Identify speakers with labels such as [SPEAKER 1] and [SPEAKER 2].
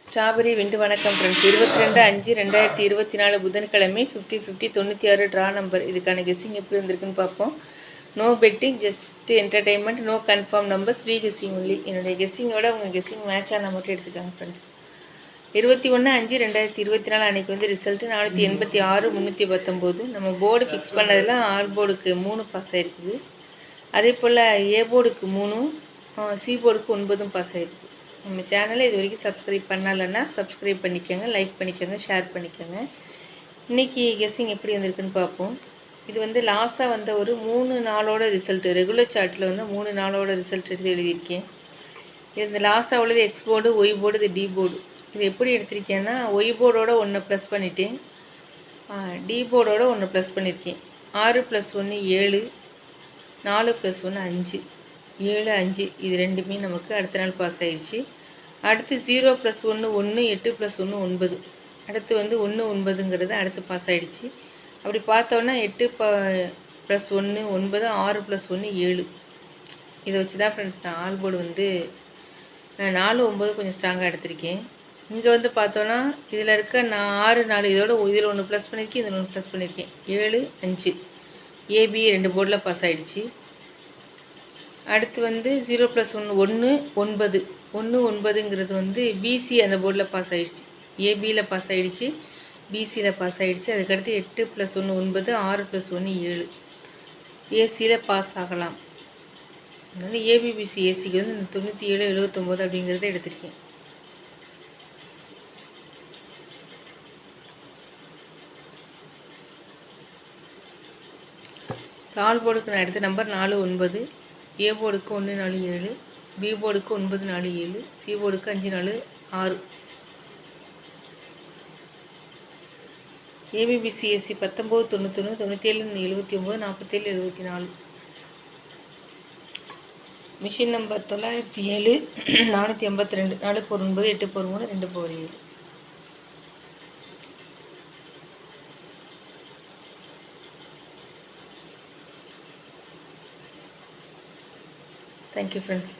[SPEAKER 1] Strawberry விண்டு வணக்கம் friends. 22/5/2024 புதன்கிழமை 50/50 96 draw number. இதுக்கான கெஸ்ஸிங் எப்படி வந்திருக்குன்னு பார்ப்போம். No betting, just entertainment, no confirm numbers, free guessing only. என்னுடைய கெஸ்ஸிங்கோட உங்கள் கெஸ்ஸிங் மேட்ச் ஆனால் மட்டும் எடுத்துக்காங்க ஃப்ரெண்ட்ஸ். 21/5/2024 அன்றைக்கி வந்து ரிசல்ட்டு 486 319. நம்ம போர்டு ஃபிக்ஸ் பண்ணதில் ஆல் போர்டுக்கு 3 பாஸ் ஆகிருக்குது. அதே போல் ஏ போர்டுக்கு 3, சி போர்டுக்கு 9 பாஸ் ஆகிருக்கு. நம்ம சேனலை இது வரைக்கும் சப்ஸ்கிரைப் பண்ணலைன்னா சப்ஸ்கிரைப் பண்ணிக்கோங்க, லைக் பண்ணிக்கோங்க, ஷேர் பண்ணிக்கோங்க. இன்றைக்கி கெஸ்ஸிங் எப்படி வந்திருக்குன்னு பார்ப்போம். இது வந்து லாஸ்ட்டாக வந்த ஒரு 3 நாளோட ரிசல்ட்டு, ரெகுலர் சார்ட்டில் வந்து 3 நாளோட ரிசல்ட் எடுத்து எழுதியிருக்கேன். இது லாஸ்ட்டாக உள்ளது எக்ஸ் போர்டு, ஒய் போர்டு, இது டி போர்டு. இது எப்படி எடுத்திருக்கேன்னா, ஒய் போர்டோட 1 ப்ளஸ் பண்ணிட்டேன், டி போர்டோட 1 ப்ளஸ் பண்ணியிருக்கேன். 6 + 1 7, 4 + 1 5, 7 5 இது ரெண்டுமே நமக்கு அடுத்த நாள் பாஸ் ஆயிடுச்சு. அடுத்து 0 + 1 1, 8 + 1 9. அடுத்து வந்து 1 9ங்கிறது அடுத்து பாஸ் ஆகிடுச்சு. அப்படி பார்த்தோன்னா 8 + 1 9, 6 + 1 7. இதை வச்சு தான் ஃப்ரெண்ட்ஸ் நான் ஆல் போர்டு வந்து 4 9 கொஞ்சம் ஸ்ட்ராங்காக எடுத்திருக்கேன். இங்கே வந்து பார்த்தோன்னா இதில் இருக்க நான் 6 4 இதில் 1 ப்ளஸ் பண்ணியிருக்கேன், இதில் 1 ப்ளஸ் பண்ணியிருக்கேன். 7 5 ஏபி 2 போர்டில் பாஸ் ஆகிடுச்சு. அடுத்து வந்து 0 + 1 1 9. 1 9ங்கிறது வந்து பிசி அந்த போர்டில் பாஸ் ஆகிடுச்சு. ஏபியில் பாஸ் ஆகிடுச்சு, பிசியில் பாஸ் ஆகிடுச்சு. அதுக்கடுத்து 8 + 1 9, 6 + 1 7 ஏசியில் பாஸ் ஆகலாம். அதனால ஏபிபிசி ஏசிக்கு வந்து இந்த 97 79 அப்படிங்கிறத எடுத்திருக்கேன். சால் போர்டுக்கு நான் எடுத்த நம்பர் 4 9, ஏ போர்டுக்கு 1 4 7, பி போர்டுக்கு 9 4 7, சி போர்டுக்கு 5 4 6. ஏபிபிசிஎஸ்சி 19 91 97 79 47 74. Machine number 907 482 4 × 9 8 × 3 2 × 7. Thank you friends.